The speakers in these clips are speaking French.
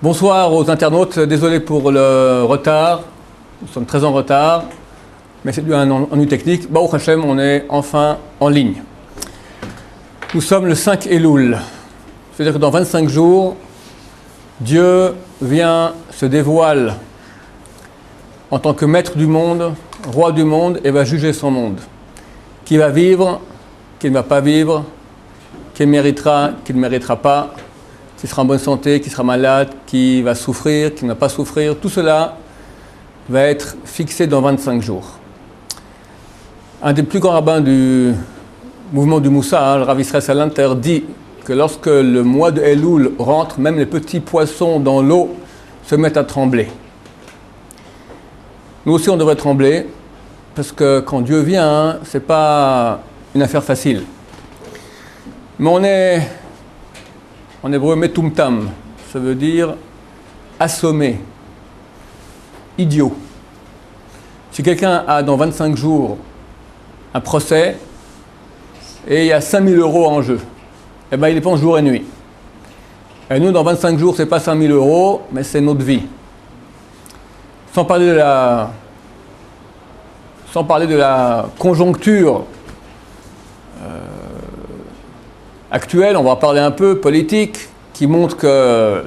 Bonsoir aux internautes, désolé pour le retard, nous sommes très en retard, mais c'est dû à un ennui technique. Baruch Hashem, on est enfin en ligne. Nous sommes le 5 Elul, c'est-à-dire que dans 25 jours, Dieu vient, se dévoile en tant que maître du monde, roi du monde, et va juger son monde. Qui va vivre, qui ne va pas vivre, qui méritera, qui ne méritera pas, qui sera en bonne santé, qui sera malade, qui va souffrir, qui ne va pas souffrir, tout cela va être fixé dans 25 jours. Un des plus grands rabbins du mouvement du Moussa, le Rav Israël Salanter, dit que lorsque le mois de Elul rentre, même les petits poissons dans l'eau se mettent à trembler. Nous aussi on devrait trembler, parce que quand Dieu vient, ce n'est pas une affaire facile. Mais on est en hébreu metumtam, ça veut dire assommé, idiot. Si quelqu'un a dans 25 jours un procès et il y a 5000 € en jeu, eh bien il y pense jour et nuit. Et nous, dans 25 jours, ce n'est pas 5000 €, mais c'est notre vie. Sans parler de la conjoncture actuelle, on va parler un peu politique, qui montre que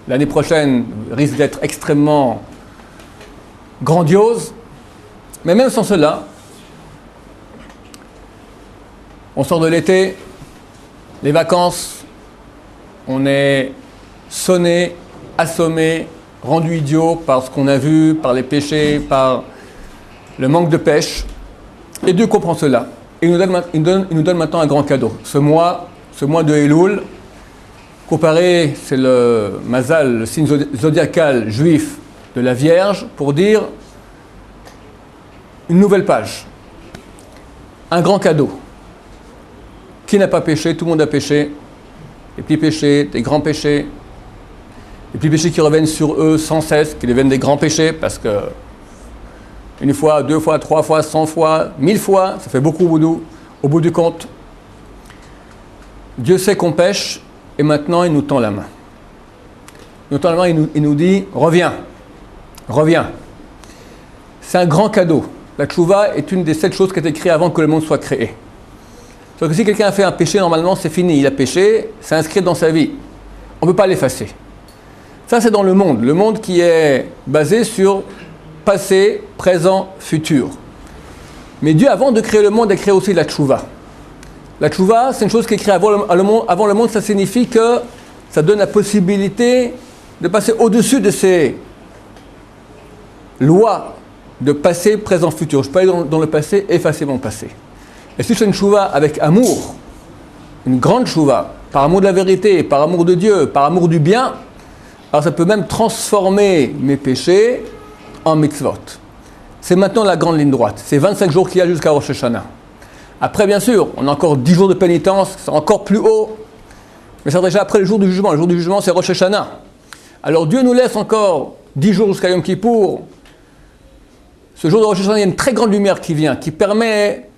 l'année prochaine risque d'être extrêmement grandiose. Mais même sans cela, on sort de l'été, les vacances, on est sonné, assommé, rendu idiot par ce qu'on a vu, par les péchés, par le manque de pêche. Et Dieu comprend cela. Et il nous donne maintenant un grand cadeau. Ce mois de Elul, comparé, c'est le Mazal, le signe zodiacal juif de la Vierge, pour dire une nouvelle page. Un grand cadeau. Qui n'a pas péché? Tout le monde a péché. Les petits péchés, des grands péchés. Les petits péchés qui reviennent sur eux sans cesse, qui deviennent des grands péchés, parce que une fois, deux fois, trois fois, 100 fois, 1000 fois, ça fait beaucoup au bout du compte. Dieu sait qu'on pêche et maintenant il nous tend la main. Il nous tend la main, il nous dit « Reviens, reviens ». C'est un grand cadeau. La tchouva est une des 7 choses qui a été créée avant que le monde soit créé. Sauf que si quelqu'un a fait un péché, normalement c'est fini. Il a péché, c'est inscrit dans sa vie. On ne peut pas l'effacer. Ça c'est dans le monde qui est basé sur passé, présent, futur. Mais Dieu, avant de créer le monde, a créé aussi la tchouva. La tchouva, c'est une chose qui est créée avant le monde, ça signifie que ça donne la possibilité de passer au-dessus de ces lois de passé, présent, futur. Je peux aller dans le passé, effacer mon passé. Et si je fais une tchouva avec amour, une grande tchouva, par amour de la vérité, par amour de Dieu, par amour du bien, alors ça peut même transformer mes péchés en mitzvot. C'est maintenant la grande ligne droite. C'est 25 jours qu'il y a jusqu'à Rosh Hashanah. Après, bien sûr, on a encore 10 jours de pénitence, c'est encore plus haut. Mais c'est déjà après le jour du jugement. Le jour du jugement, c'est Rosh Hashanah. Alors Dieu nous laisse encore 10 jours jusqu'à Yom Kippour. Ce jour de Rosh Hashanah, il y a une très grande lumière qui vient, qui permet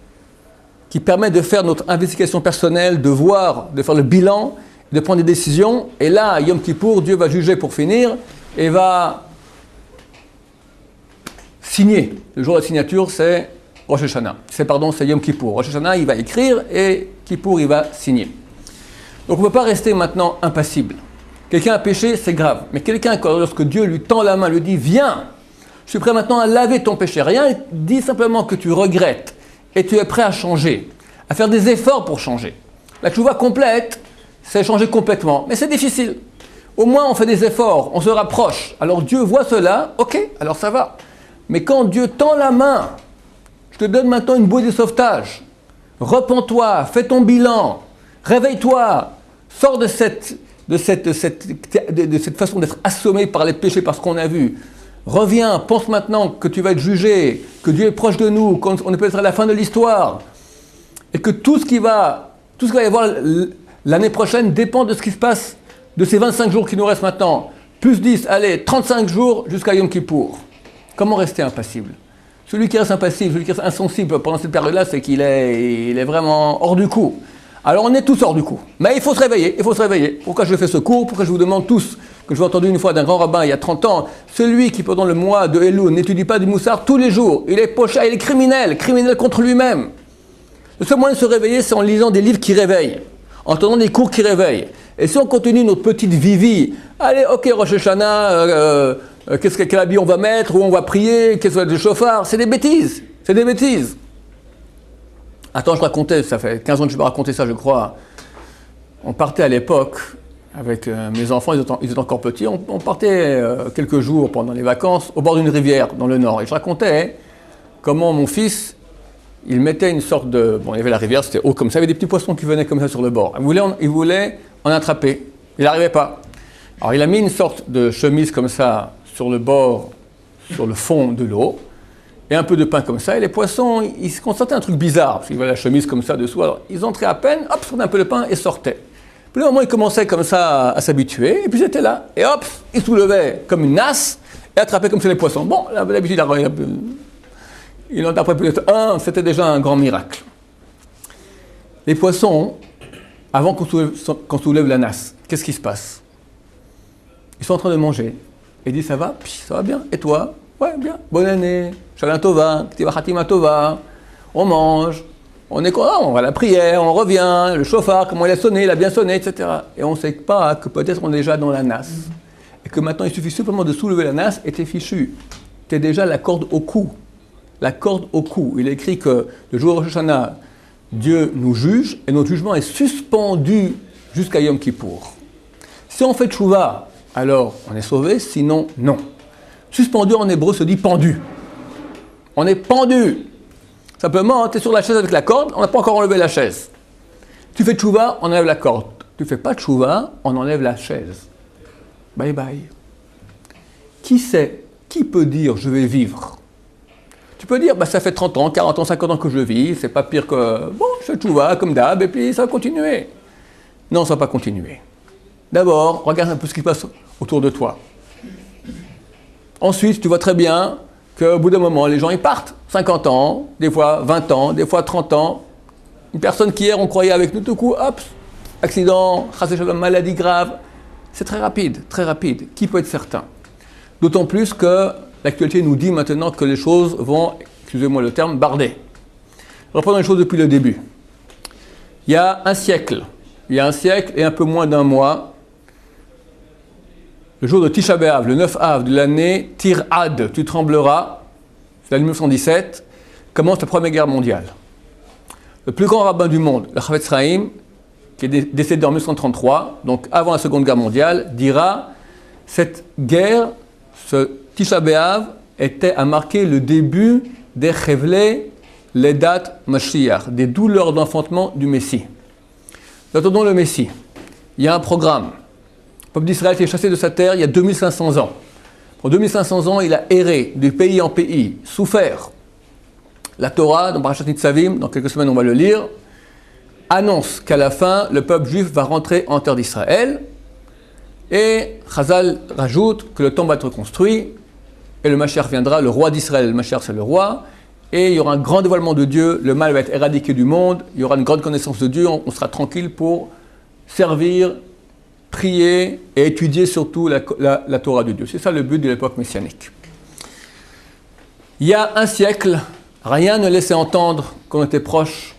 de faire notre investigation personnelle, de voir, de faire le bilan, de prendre des décisions. Et là, Yom Kippour, Dieu va juger pour finir et va signer. Le jour de la signature, c'est Rosh Hashanah. C'est Yom Kippour. Rosh Hashanah, il va écrire et Kippour, il va signer. Donc on ne peut pas rester maintenant impassible. Quelqu'un a péché, c'est grave. Mais quelqu'un, lorsque Dieu lui tend la main, lui dit « Viens, je suis prêt maintenant à laver ton péché ». Rien, dis simplement que tu regrettes et tu es prêt à changer, à faire des efforts pour changer. La tchouva complète, c'est changer complètement. Mais c'est difficile. Au moins, on fait des efforts, on se rapproche. Alors Dieu voit cela, ok, alors ça va. Mais quand Dieu tend la main, je te donne maintenant une bouée de sauvetage. Repens-toi, fais ton bilan, réveille-toi, sors de cette façon d'être assommé par les péchés, par ce qu'on a vu. Reviens, pense maintenant que tu vas être jugé, que Dieu est proche de nous, qu'on est peut-être à la fin de l'histoire, et que tout ce qui va y avoir l'année prochaine dépend de ce qui se passe de ces 25 jours qui nous restent maintenant. Plus 10, allez, 35 jours jusqu'à Yom Kippour. Comment rester impassible? Celui qui reste impassible, celui qui reste insensible pendant cette période-là, c'est qu'il est vraiment hors du coup. Alors on est tous hors du coup. Mais il faut se réveiller, il faut se réveiller. Pourquoi je fais ce cours? Pourquoi je vous demande tous que j'ai entendu une fois d'un grand rabbin il y a 30 ans, celui qui pendant le mois de Elul n'étudie pas du Moussar tous les jours, il est pocha, il est criminel contre lui-même. Le seul moyen de se réveiller, c'est en lisant des livres qui réveillent, en tenant des cours qui réveillent. Et si on continue notre petite vivi, allez, ok, Rosh Hashanah, quel habit on va mettre, où on va prier, qu'est-ce que c'est le chauffard, c'est des bêtises, Attends, je racontais, ça fait 15 ans que je me racontais ça, je crois. On partait à l'époque, avec mes enfants, ils étaient encore petits, on partait quelques jours pendant les vacances au bord d'une rivière dans le nord. Et je racontais comment mon fils, il mettait une sorte de... Bon, il y avait la rivière, c'était haut comme ça, il y avait des petits poissons qui venaient comme ça sur le bord. Il voulait en attraper, il n'arrivait pas. Alors il a mis une sorte de chemise comme ça sur le bord, sur le fond de l'eau, et un peu de pain comme ça, et les poissons, ils se constataient un truc bizarre, parce qu'ils voyaient la chemise comme ça dessous, alors ils entraient à peine, hop, sortaient un peu de pain et sortaient. Puis au moment, ils commençaient comme ça à s'habituer, et puis ils étaient là, et hop, ils soulevaient comme une nasse, et attrapaient comme ça les poissons. Bon, d'habitude, il en a après peut-être un, c'était déjà un grand miracle. Les poissons, avant qu'on soulève la nasse, qu'est-ce qui se passe? Ils sont en train de manger, et ils disent, ça va? Puis, ça va bien, et toi? Ouais, bien, bonne année, Shalom Tova, Ktiva Khatima Tova, on mange, on est content, on va à la prière, on revient, le chauffard, comment il a sonné, il a bien sonné, etc. Et on ne sait pas que peut-être on est déjà dans la nasse. Et que maintenant il suffit simplement de soulever la nasse et t'es fichu. T'es déjà la corde au cou. La corde au cou. Il est écrit que le jour de Rosh Hashanah, Dieu nous juge et notre jugement est suspendu jusqu'à Yom Kippour. Si on fait tchouva, alors on est sauvé, sinon non. Suspendu en hébreu se dit pendu. On est pendu. Simplement, tu es sur la chaise avec la corde, on n'a pas encore enlevé la chaise. Tu fais tchouva, on enlève la corde. Tu fais pas tchouva, on enlève la chaise. Bye bye. Qui sait, qui peut dire je vais vivre? Tu peux dire, bah, ça fait 30 ans, 40 ans, 50 ans que je vis, c'est pas pire que, bon, je fais tchouva comme d'hab, et puis ça va continuer. Non, ça va pas continuer. D'abord, regarde un peu ce qui se passe autour de toi. Ensuite, tu vois très bien qu'au bout d'un moment, les gens ils partent. 50 ans, des fois 20 ans, des fois 30 ans. Une personne qui hier, on croyait avec nous, tout coup, hop, accident, maladie grave. C'est très rapide, très rapide. Qui peut être certain? D'autant plus que l'actualité nous dit maintenant que les choses vont, excusez-moi le terme, barder. Reprenons les choses depuis le début. Il y a un siècle et un peu moins d'un mois, le jour de Tisha B'Av, le 9 Av de l'année Tir-Ad, tu trembleras, c'est l'année 1917, commence la Première Guerre mondiale. Le plus grand rabbin du monde, le Chavetz Chaim, qui est décédé en 1933, donc avant la Seconde Guerre mondiale, dira « Cette guerre, ce Tisha B'Av, était à marquer le début des Chevlei Ledat Mashiach, des douleurs d'enfantement du Messie. » Nous attendons le Messie. Il y a un programme. Le peuple d'Israël qui est chassé de sa terre il y a 2500 ans. Pour 2500 ans, il a erré de pays en pays, souffert. La Torah, dans Parashat Nitzavim, dans quelques semaines on va le lire, annonce qu'à la fin, le peuple juif va rentrer en terre d'Israël. Et Chazal rajoute que le temple va être construit et le Mashiach viendra, le roi d'Israël, le Mashiach c'est le roi, et il y aura un grand dévoilement de Dieu, le mal va être éradiqué du monde, il y aura une grande connaissance de Dieu, on sera tranquille pour servir, prier et étudier surtout la Torah de Dieu. C'est ça le but de l'époque messianique. Il y a un siècle, rien ne laissait entendre qu'on était proche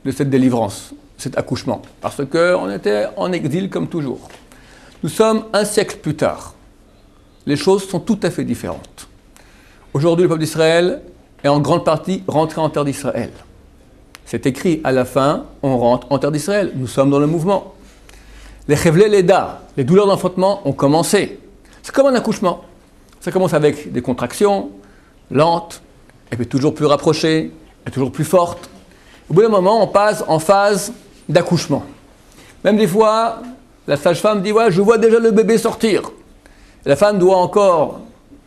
de cette délivrance, cet accouchement, parce qu'on était en exil comme toujours. Nous sommes un siècle plus tard. Les choses sont tout à fait différentes. Aujourd'hui, le peuple d'Israël est en grande partie rentré en terre d'Israël. C'est écrit à la fin, on rentre en terre d'Israël. Nous sommes dans le mouvement. Les Chevlei Leda, les douleurs d'enfantement ont commencé. C'est comme un accouchement. Ça commence avec des contractions lentes, et puis toujours plus rapprochées, et toujours plus fortes. Au bout d'un moment, on passe en phase d'accouchement. Même des fois, la sage-femme dit « Ouais, je vois déjà le bébé sortir ». La femme doit encore,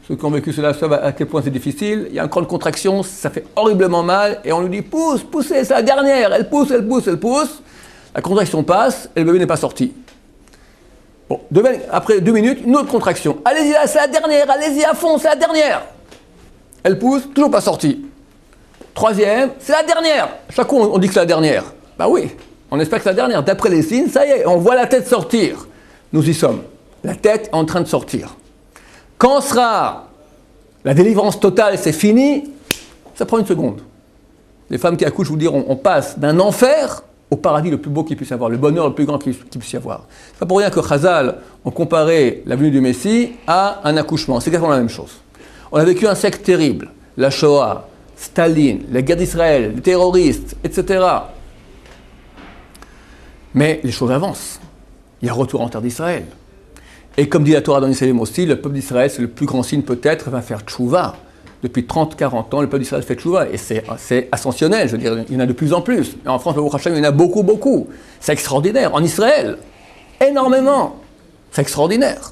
ceux qui ont vécu cela savent à quel point c'est difficile, il y a une grande contraction, ça fait horriblement mal, et on lui dit « Pousse, poussez, c'est la dernière ». Elle pousse, elle pousse, elle pousse. La contraction passe, et le bébé n'est pas sorti. Bon, après 2 minutes, une autre contraction. Allez-y, là, c'est la dernière, allez-y à fond, c'est la dernière. Elle pousse, toujours pas sortie. 3e, c'est la dernière. Chaque coup, on dit que c'est la dernière. Bah oui, on espère que c'est la dernière. D'après les signes, ça y est, on voit la tête sortir. Nous y sommes. la tête est en train de sortir. Quand sera la délivrance totale, c'est fini, ça prend une seconde. Les femmes qui accouchent vous diront, on passe d'un enfer au paradis le plus beau qu'il puisse y avoir, le bonheur le plus grand qu'il puisse y avoir. C'est pas pour rien que Chazal ont comparé la venue du Messie à un accouchement. C'est exactement la même chose. On a vécu un siècle terrible, la Shoah, Staline, les guerres d'Israël, les terroristes, etc. Mais les choses avancent. Il y a retour en terre d'Israël. Et comme dit la Torah dans Yisraël aussi, le peuple d'Israël, c'est le plus grand signe peut-être, va faire tchouva. Depuis 30-40 ans, le peuple d'Israël fait tchouva. Et c'est ascensionnel, je veux dire, il y en a de plus en plus. Et en France, le Hashem, il y en a beaucoup, beaucoup. C'est extraordinaire. En Israël, énormément. C'est extraordinaire.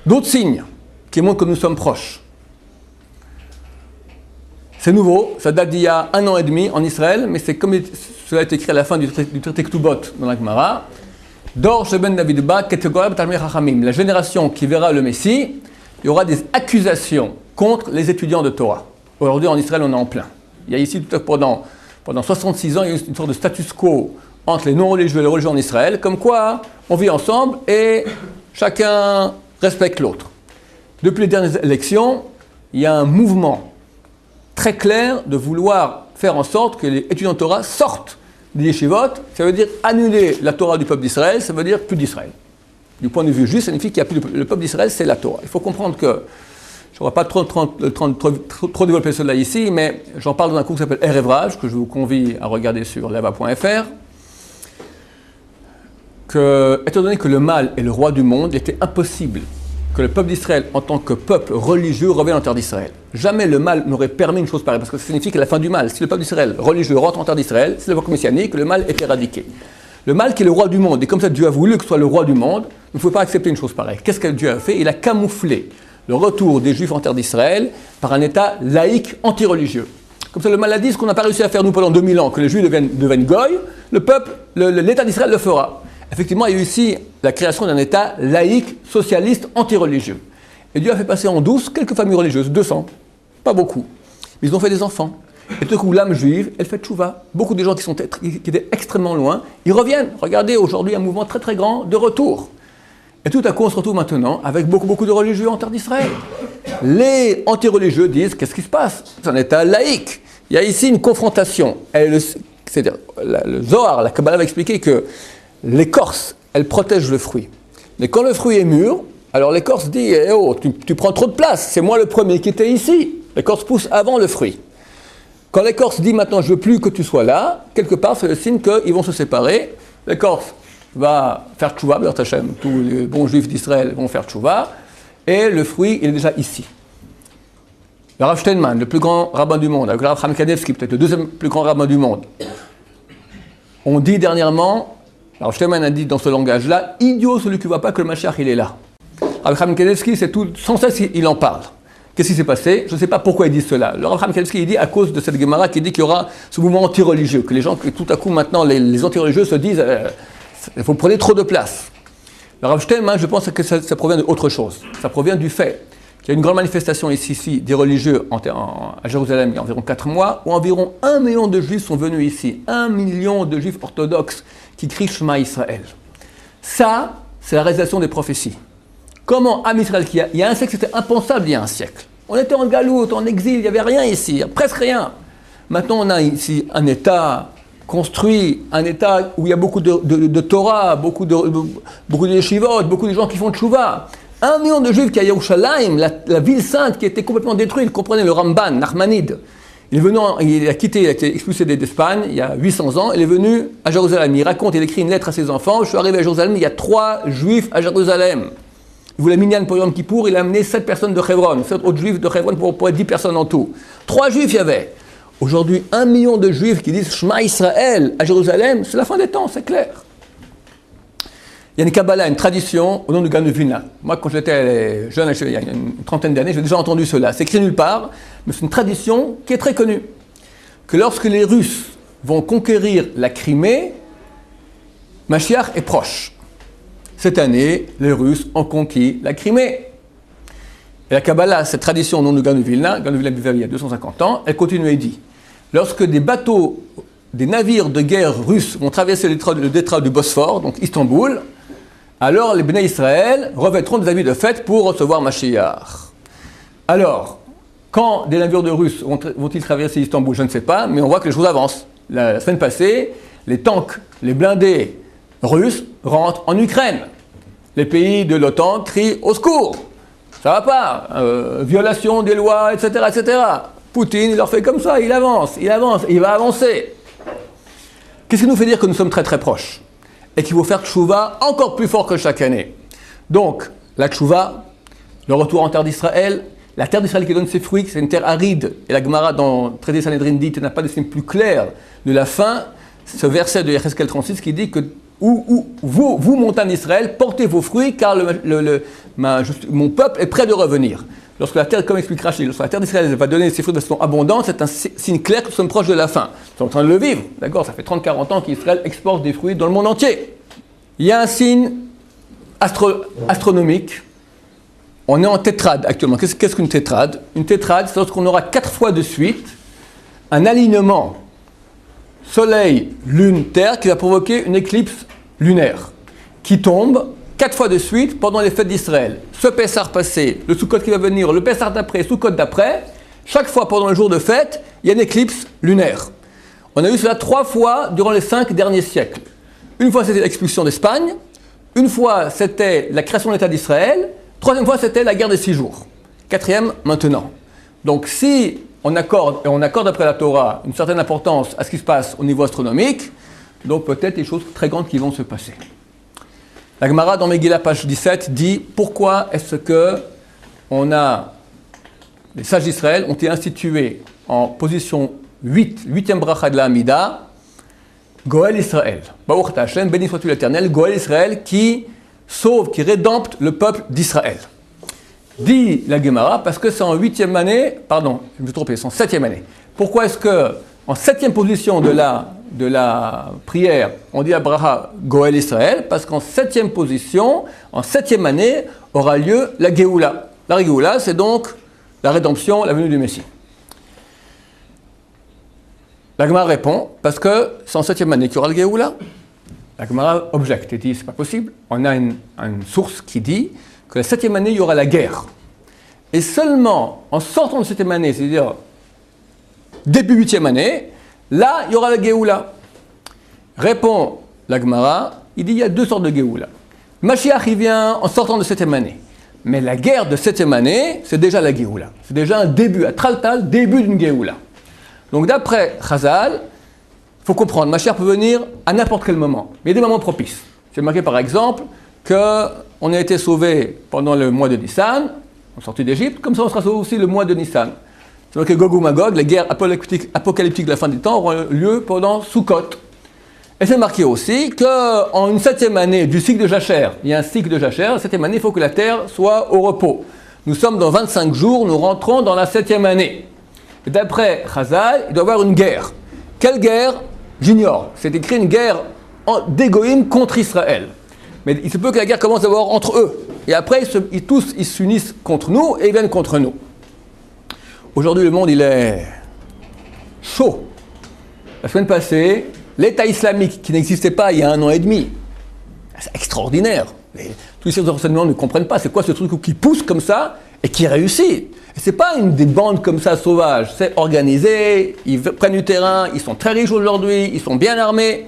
D'autres signes qui montrent que nous sommes proches. C'est nouveau, ça date d'il y a 1 an et demi en Israël, mais c'est comme cela est écrit à la fin du traité Ktubot dans la Gemara. Dor Sheben David Ba, Ketegorab Talmid Chachamim. La génération qui verra le Messie, il y aura des accusations contre les étudiants de Torah. Aujourd'hui en Israël, on est en plein. Il y a ici, pendant 66 ans, il y a eu une sorte de status quo entre les non-religieux et les religieux en Israël, comme quoi on vit ensemble et chacun respecte l'autre. Depuis les dernières élections, il y a un mouvement très clair de vouloir faire en sorte que les étudiants de Torah sortent des yeshivot. Ça veut dire annuler la Torah du peuple d'Israël, ça veut dire plus d'Israël. Du point de vue juste, ça signifie qu'il n'y a plus le peuple d'Israël, c'est la Torah. Il faut comprendre que, je ne vais pas trop développer cela ici, mais j'en parle dans un cours qui s'appelle Erevrage, que je vous convie à regarder sur leva.fr, que, étant donné que le mal est le roi du monde, il était impossible que le peuple d'Israël, en tant que peuple religieux, revienne en terre d'Israël. Jamais le mal n'aurait permis une chose pareille, parce que ça signifie que la fin du mal, si le peuple d'Israël religieux rentre en terre d'Israël, c'est l'époque messianique, le mal est éradiqué. Le mal qui est le roi du monde, et comme ça Dieu a voulu que ce soit le roi du monde, il ne faut pas accepter une chose pareille. Qu'est-ce que Dieu a fait? Il a camouflé le retour des Juifs en terre d'Israël par un État laïque anti-religieux. Comme ça le mal a dit, ce qu'on n'a pas réussi à faire nous pendant 2000 ans, que les Juifs deviennent goy, le peuple, l'État d'Israël le fera. Effectivement, il y a eu ici la création d'un État laïque, socialiste, anti-religieux. Et Dieu a fait passer en douce quelques familles religieuses, 200, pas beaucoup. Mais ils ont fait des enfants. Et tout à coup, l'âme juive, elle fait tchouva. Beaucoup de gens qui étaient extrêmement loin, ils reviennent. Regardez, aujourd'hui, un mouvement très très grand de retour. Et tout à coup, on se retrouve maintenant avec beaucoup de religieux en terre d'Israël. Les anti-religieux disent, qu'est-ce qui se passe? C'est un État laïque. Il y a ici une confrontation. C'est-à-dire, le Zohar, la Kabbalah va expliquer que l'écorce, elle protège le fruit. Mais quand le fruit est mûr, alors l'écorce dit eh oh, tu prends trop de place, c'est moi le premier qui était ici. L'écorce pousse avant le fruit. Quand l'écorce dit maintenant je veux plus que tu sois là, quelque part c'est le signe qu'ils vont se séparer. L'écorce va faire tchouva, tous les bons juifs d'Israël vont faire tchouva, et le fruit il est déjà ici. Le Rav Steinman, le plus grand rabbin du monde, avec le Rav Chaim Kanevsky, peut-être le deuxième plus grand rabbin du monde, on dit dernièrement. Alors Steinman a dit dans ce langage-là, idiot celui qui ne voit pas que le Mashiach il est là. Rav Chaim Kanevsky, c'est tout, sans cesse il en parle. Qu'est-ce qui s'est passé? Je ne sais pas pourquoi il dit cela. Le Rav Chaim Kanevsky il dit à cause de cette Gemara qui dit qu'il y aura ce mouvement anti-religieux, que les gens, que tout à coup maintenant les anti-religieux se disent vous prenez trop de place. Le Rav Steinman, je pense que ça provient d'autre chose. Ça provient du fait qu'il y a une grande manifestation ici des religieux à Jérusalem il y a environ 4 mois, où environ 1 million de juifs sont venus ici. 1 million de juifs orthodoxes qui crient Shema Israël. Ça, c'est la réalisation des prophéties. Comment Am Israël, il y a un siècle, c'était impensable il y a un siècle. On était en galoute, en exil, il n'y avait rien ici, presque rien. Maintenant, on a ici un État construit, un État où il y a beaucoup de Torah, beaucoup de yeshivot, beaucoup de gens qui font tchouva. 1 million de juifs qui a Yerushalayim, la ville sainte qui a été complètement détruite. Comprenez le Ramban, Nachmanide. Il a été expulsé d'Espagne il y a 800 ans, il est venu à Jérusalem. Il raconte, il écrit une lettre à ses enfants. Je suis arrivé à Jérusalem, il y a 3 juifs à Jérusalem. Il voulait minyan pour Yom Kippour, il a amené 7 personnes de Hebron, 7 autres juifs de Hebron pour être 10 personnes en tout. 3 juifs il y avait. Aujourd'hui, 1 million de juifs qui disent Shema Israël à Jérusalem, c'est la fin des temps, c'est clair. Il y a une Kabbalah, une tradition au nom de Gaon de Vilna. Moi, quand j'étais jeune, il y a une trentaine d'années, j'ai déjà entendu cela. C'est écrit nulle part, mais c'est une tradition qui est très connue. Que lorsque les Russes vont conquérir la Crimée, Mashiach est proche. Cette année, les Russes ont conquis la Crimée. Et la Kabbalah, cette tradition au nom de Gaon de Vilna vivait il y a 250 ans, elle continue et dit, lorsque des bateaux, des navires de guerre russes vont traverser le détroit du Bosphore, donc Istanbul, alors les Bnei Israël revêtront des habits de fête pour recevoir Mashiach. Alors, quand des navires de Russes vont-ils traverser Istanbul? Je ne sais pas, mais on voit que les choses avancent. La semaine passée, les tanks, les blindés russes rentrent en Ukraine. Les pays de l'OTAN crient au secours. Ça va pas, violation des lois, etc., etc. Poutine, il leur fait comme ça, il avance, il va avancer. Qu'est-ce qui nous fait dire que nous sommes très très proches? Et qu'il faut faire tchouva encore plus fort que chaque année. Donc, la tchouva, le retour en terre d'Israël, la terre d'Israël qui donne ses fruits, c'est une terre aride. Et la Gemara dans Traité Sanhedrin dit, n'a pas de signe plus clair de la fin, ce verset de Yecheskel 36 qui dit que vous, montagne d'Israël, portez vos fruits, car mon peuple est prêt de revenir. Lorsque la terre, comme explique Rashi, lorsque la terre d'Israël va donner ses fruits de façon abondante, c'est un signe clair que nous sommes proches de la fin. Nous sommes en train de le vivre, d'accord? Ça fait 30-40 ans qu'Israël exporte des fruits dans le monde entier. Il y a un signe astronomique. On est en tétrade actuellement. Qu'est-ce qu'une tétrade? Une tétrade, c'est lorsqu'on aura 4 fois de suite un alignement Soleil, Lune, Terre qui va provoquer une éclipse lunaire qui tombe 4 fois de suite pendant les fêtes d'Israël. Ce Pessah passé, le Sukkot qui va venir, le Pessah d'après, le Sukkot d'après, chaque fois pendant le jour de fête, il y a une éclipse lunaire. On a eu cela 3 fois durant les 5 derniers siècles. Une fois c'était l'expulsion d'Espagne, une fois c'était la création de l'État d'Israël, 3e fois c'était la guerre des 6 jours, 4e maintenant. Donc si on accorde après la Torah une certaine importance à ce qui se passe au niveau astronomique, donc peut-être des choses très grandes qui vont se passer. La Gemara dans Megillah, page 17, dit pourquoi est-ce que les sages d'Israël ont été institués en position 8e bracha de la Hamida, Goël Israël. Baruch Hashem, béni soit-tu l'Éternel, Goël Israël qui sauve, qui rédempte le peuple d'Israël. Dit la Gemara, parce que c'est en 8e année, pardon, je me suis trompé, c'est en 7e année. Pourquoi est-ce que, en 7e position de la prière, on dit la bracha Goël Israël? Parce qu'en 7e position, en 7e année, aura lieu la Géoula. La Géoula, c'est donc la rédemption, la venue du Messie. La Gemara répond, parce que c'est en 7e année qu'il y aura le Géoula. La Gemara objecte et dit, c'est pas possible. On a une source qui dit que la 7e année, il y aura la guerre. Et seulement en sortant de 7e année, c'est-à-dire début 8e année, là, il y aura la Géoula. Répond la Gemara, il dit il y a 2 sortes de Géoula. Mashiach, il vient en sortant de 7e année. Mais la guerre de 7e année, c'est déjà la Géoula. C'est déjà un début, à Traltal, début d'une Géoula. Donc d'après Chazal, il faut comprendre, Mashiach peut venir à n'importe quel moment. Mais il y a des moments propices. C'est marqué par exemple qu'on a été sauvé pendant le mois de Nissan, en sortie d'Égypte, comme ça on sera sauvé aussi le mois de Nissan. C'est marqué Gog ou Magog, les guerres apocalyptiques de la fin du temps auront lieu pendant Sukkot. Et c'est marqué aussi qu'en une 7e année du cycle de Jachère, il y a un cycle de Jachère, la 7e année, il faut que la terre soit au repos. Nous sommes dans 25 jours, nous rentrons dans la 7e année. Et d'après Chazal, il doit y avoir une guerre. Quelle guerre? J'ignore. C'est écrit une guerre d'Égoïm contre Israël. Mais il se peut que la guerre commence d'abord entre eux. Et après, ils s'unissent contre nous et ils viennent contre nous. Aujourd'hui, le monde, il est chaud. La semaine passée, l'État islamique, qui n'existait pas il y a 1 an et demi, c'est extraordinaire. Tous les renseignements ne comprennent pas. C'est quoi ce truc qui pousse comme ça et qui réussit? Et c'est pas des bandes comme ça sauvages. C'est organisé, ils prennent du terrain, ils sont très riches aujourd'hui, ils sont bien armés.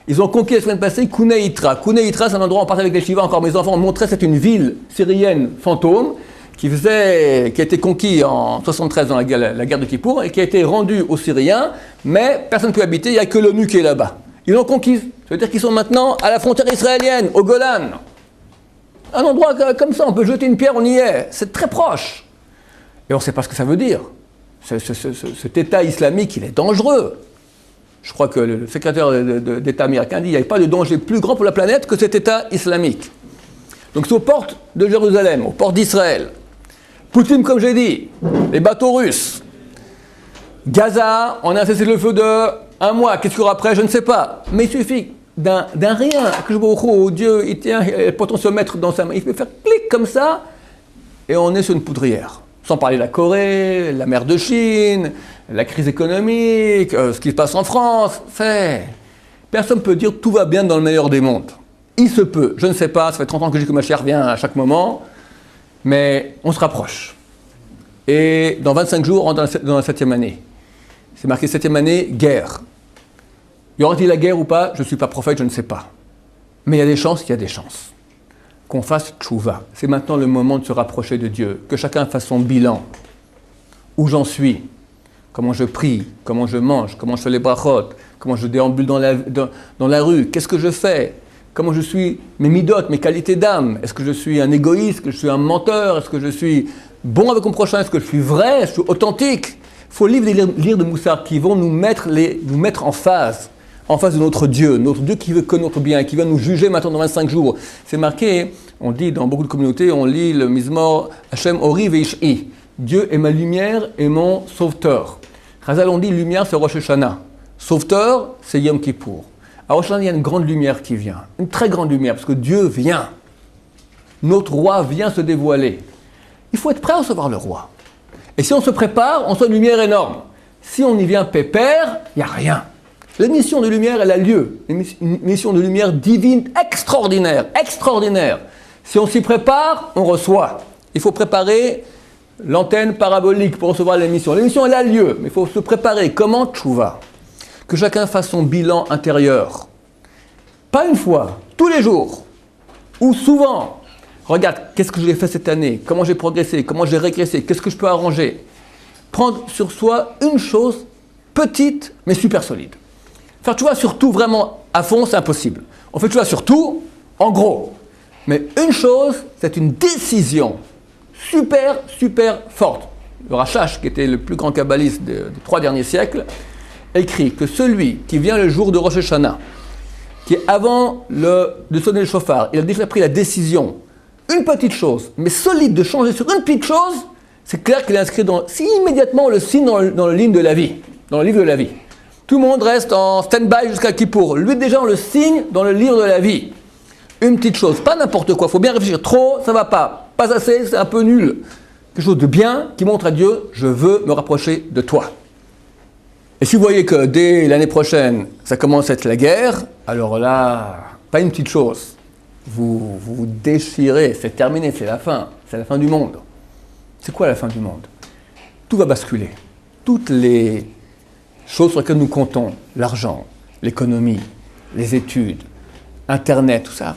Ils ont conquis la semaine passée Kouneitra. Kouneitra, c'est un endroit, on partait avec les Shiva, encore mes enfants ont montré, c'est une ville syrienne fantôme qui a été conquis en 73 dans la guerre de Kippour et qui a été rendue aux Syriens, mais personne ne peut y habiter, il n'y a que l'ONU qui est là-bas. Ils l'ont conquise. Ça veut dire qu'ils sont maintenant à la frontière israélienne, au Golan. Un endroit comme ça, on peut jeter une pierre, on y est. C'est très proche. Et on ne sait pas ce que ça veut dire. Cet État islamique, il est dangereux. Je crois que le secrétaire d'État américain dit qu'il n'y avait pas de danger plus grand pour la planète que cet État islamique. Donc c'est aux portes de Jérusalem, aux portes d'Israël. Poutine, comme j'ai dit, les bateaux russes. Gaza, on a cessé le feu de 1 mois. Qu'est-ce qu'il y aura après? Je ne sais pas. Mais il suffit d'un rien, que je vois où Dieu, il tient le potentiomètre dans sa main. Il peut faire clic comme ça, et on est sur une poudrière. Sans parler de la Corée, la mer de Chine, la crise économique, ce qui se passe en France. Personne ne peut dire tout va bien dans le meilleur des mondes. Il se peut, je ne sais pas, ça fait 30 ans que je dis que Mashiach vient à chaque moment, mais on se rapproche. Et dans 25 jours, on rentre dans la 7e année. C'est marqué 7e année, guerre. Y aura-t-il la guerre ou pas? Je ne suis pas prophète, je ne sais pas. Mais il y a des chances qu'il y a des chances. Qu'on fasse tchouva. C'est maintenant le moment de se rapprocher de Dieu. Que chacun fasse son bilan. Où j'en suis? Comment je prie? Comment je mange? Comment je fais les brachot? Comment je déambule dans la rue? Qu'est-ce que je fais? Comment je suis? Mes midotes, mes qualités d'âme? Est-ce que je suis un égoïste? Est-ce que je suis un menteur? Est-ce que je suis bon avec mon prochain? Est-ce que je suis vrai? Est-ce que je suis authentique? Il faut lire de Moussard qui vont nous mettre en phase de notre Dieu qui veut que notre bien, qui va nous juger maintenant dans 25 jours. C'est marqué, on dit dans beaucoup de communautés, on lit le Mizmor Hashem Ori Veish'i. Dieu est ma lumière et mon sauveteur. Chazal, on dit lumière, c'est Rosh Hashanah. Sauveteur, c'est Yom Kippour. À Rosh Hashanah, il y a une grande lumière qui vient, une très grande lumière, parce que Dieu vient. Notre roi vient se dévoiler. Il faut être prêt à recevoir le roi. Et si on se prépare, on soit une lumière énorme. Si on y vient pépère, il n'y a rien. L'émission de lumière, elle a lieu. Une mission de lumière divine extraordinaire, extraordinaire. Si on s'y prépare, on reçoit. Il faut préparer l'antenne parabolique pour recevoir l'émission. L'émission, elle a lieu, mais il faut se préparer. Comment? Tchouva. Que chacun fasse son bilan intérieur. Pas une fois, tous les jours. Ou souvent. Regarde, qu'est-ce que j'ai fait cette année? Comment j'ai progressé? Comment j'ai régressé? Qu'est-ce que je peux arranger? Prendre sur soi une chose petite, mais super solide. Faire tchouva sur tout vraiment à fond, c'est impossible. On fait tchouva sur tout, en gros. Mais une chose, c'est une décision super, super forte. Le Rachash, qui était le plus grand kabbaliste des 3 derniers siècles, écrit que celui qui vient le jour de Rosh Hashanah, qui est avant de sonner le chauffard, il a déjà pris la décision, une petite chose, mais solide, de changer sur une petite chose, c'est clair qu'il est inscrit si immédiatement on le signe dans le livre de la vie. Dans le livre de la vie. Tout le monde reste en stand-by jusqu'à Kippour. Lui, déjà, on le signe dans le livre de la vie. Une petite chose, pas n'importe quoi. Il faut bien réfléchir. Trop, ça ne va pas. Pas assez, c'est un peu nul. Quelque chose de bien qui montre à Dieu, je veux me rapprocher de toi. Et si vous voyez que dès l'année prochaine, ça commence à être la guerre, alors là, pas une petite chose. Vous vous déchirez, c'est terminé, c'est la fin du monde. C'est quoi la fin du monde? Tout va basculer. Toutes les choses sur lesquelles nous comptons, l'argent, l'économie, les études, Internet, tout ça,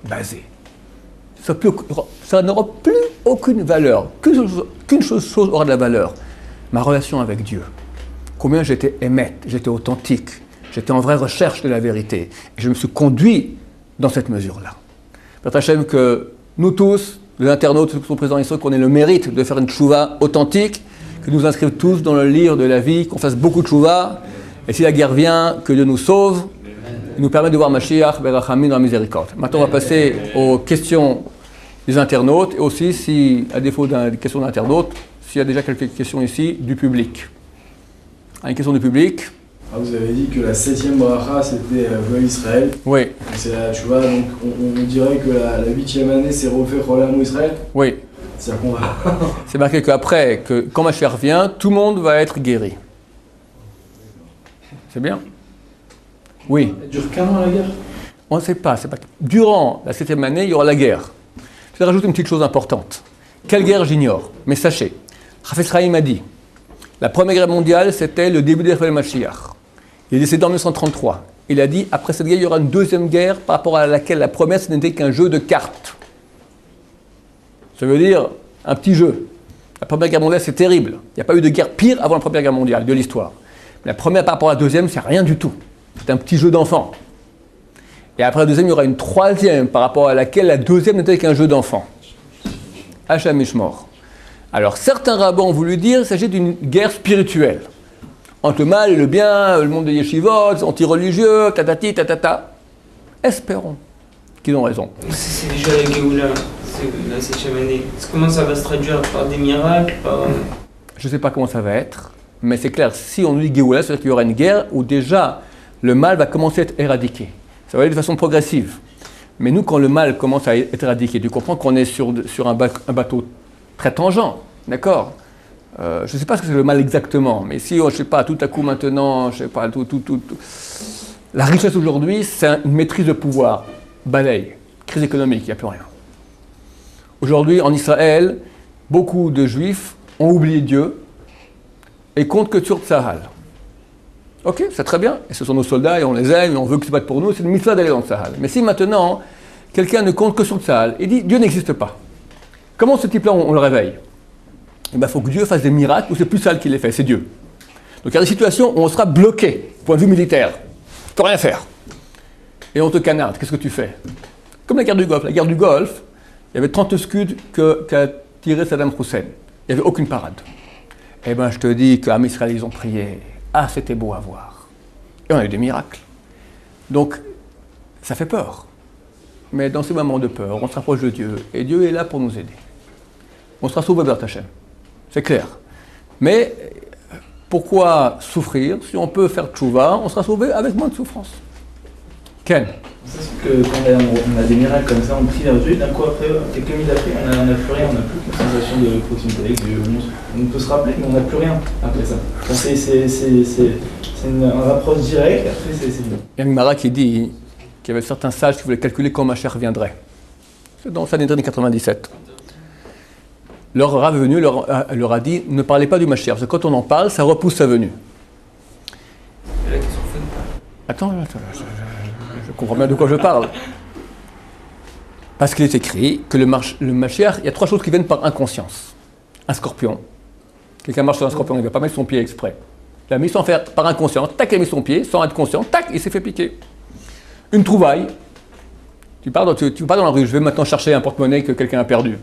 basé. Ça n'aura plus aucune valeur. Qu'une chose aura de la valeur. Ma relation avec Dieu. Combien j'étais émette, j'étais authentique, j'étais en vraie recherche de la vérité. Et je me suis conduit dans cette mesure-là. Père Hachem, que nous tous, les internautes qui sont présents ici, qu'on ait le mérite de faire une tchouva authentique, que nous inscrivons tous dans le livre de la vie, qu'on fasse beaucoup de tchouva, et si la guerre vient, que Dieu nous sauve, et nous permette de voir Mashiach Berachamim dans la miséricorde. Maintenant, on va passer aux questions des internautes, et aussi, si, à défaut des questions d'internautes, s'il y a déjà quelques questions ici, du public. Une question du public. Ah, vous avez dit que la 7e bracha, c'était Goël Israël. Oui. C'est la tchouva, donc on dirait que la 8e année, c'est refait Rolam Israël. Oui. C'est-à-dire qu'on va... C'est marqué qu'après, quand Mashiach vient, tout le monde va être guéri. C'est bien? Oui. Elle dure qu'un an la guerre? On ne sait pas. Durant la 7e année, il y aura la guerre. Je vais rajouter une petite chose importante. Quelle guerre, j'ignore. Mais sachez, Chafetz Chaim a dit, la Première Guerre mondiale, c'était le début de la Mashiach. Il est décédé en 1933. Il a dit, après cette guerre, il y aura une deuxième guerre par rapport à laquelle la première, ce n'était qu'un jeu de cartes. Ça veut dire un petit jeu. La Première Guerre mondiale, c'est terrible. Il n'y a pas eu de guerre pire avant la Première Guerre mondiale de l'histoire. Mais la première par rapport à la deuxième, c'est rien du tout. C'est un petit jeu d'enfant. Et après la deuxième, il y aura une troisième par rapport à laquelle la deuxième n'était qu'un jeu d'enfant. Hachem Mishmor. Alors certains rabbins ont voulu dire qu'il s'agit d'une guerre spirituelle. Entre le mal et le bien, le monde des yeshivot, anti-religieux, tatati, tatata. Espérons qu'ils ont raison. C'est déjà la Géoula, c'est la 7e année. Comment ça va se traduire? Par des miracles, Je ne sais pas comment ça va être, mais c'est clair, si on nous dit Géoula, c'est-à-dire qu'il y aura une guerre où déjà le mal va commencer à être éradiqué. Ça va aller de façon progressive. Mais nous, quand le mal commence à être éradiqué, tu comprends qu'on est sur un bateau très tangent, d'accord? Je ne sais pas ce que c'est le mal exactement, mais si, je ne sais pas, tout à coup maintenant, je ne sais pas, La richesse aujourd'hui, c'est une maîtrise de pouvoir. Balaye, crise économique, il n'y a plus rien. Aujourd'hui, en Israël, beaucoup de Juifs ont oublié Dieu et comptent que sur Tsahal. Ok, c'est très bien, et ce sont nos soldats, et on les aime, et on veut qu'ils se battent pour nous, c'est une mitzvah d'aller dans Tsahal. Mais si maintenant, quelqu'un ne compte que sur Tsahal, et dit Dieu n'existe pas, comment ce type-là, on le réveille? Eh bien, il faut que Dieu fasse des miracles, ou c'est plus Tsahal qui les fait, c'est Dieu. Donc il y a des situations où on sera bloqué, point de vue militaire. Tu ne peux rien faire. Et on te canarde, qu'est-ce que tu fais? Comme la guerre du Golfe. La guerre du Golfe, il y avait 30 scuds qu'a tiré Saddam Hussein. Il n'y avait aucune parade. Eh bien, je te dis qu'Am Israël, ils ont prié. Ah, c'était beau à voir. Et on a eu des miracles. Donc, ça fait peur. Mais dans ces moments de peur, on se rapproche de Dieu. Et Dieu est là pour nous aider. On sera sauvés vers Hachem. C'est clair. Mais pourquoi souffrir? Si on peut faire tchouva, on sera sauvé avec moins de souffrance. Ken? C'est sûr que quand on a des miracles comme ça, on prie vers Dieu, d'un coup après, quelques minutes après, on n'a plus rien, on n'a plus qu'une sensation de proximité avec Dieu. On peut se rappeler, mais on n'a plus rien après ça. Enfin, c'est un rapproche direct, après c'est bien. Il y a une Mara qui dit qu'il y avait certains sages qui voulaient calculer quand Mashiach reviendrait. C'est dans Sanhedrin 97. Leur Rav est venu, leur a dit, ne parlez pas du Mashiach, parce que quand on en parle, ça repousse sa venue. Et la question fait. Attends, je comprends bien de quoi je parle. Parce qu'il est écrit que le Mashiach, il y a 3 choses qui viennent par inconscience. Un scorpion. Quelqu'un marche sur un scorpion, il ne va pas mettre son pied exprès. Il a mis sans faire par inconscience, tac, il a mis son pied, sans être conscient, tac, il s'est fait piquer. Une trouvaille. Tu pars dans la rue, je vais maintenant chercher un porte-monnaie que quelqu'un a perdu.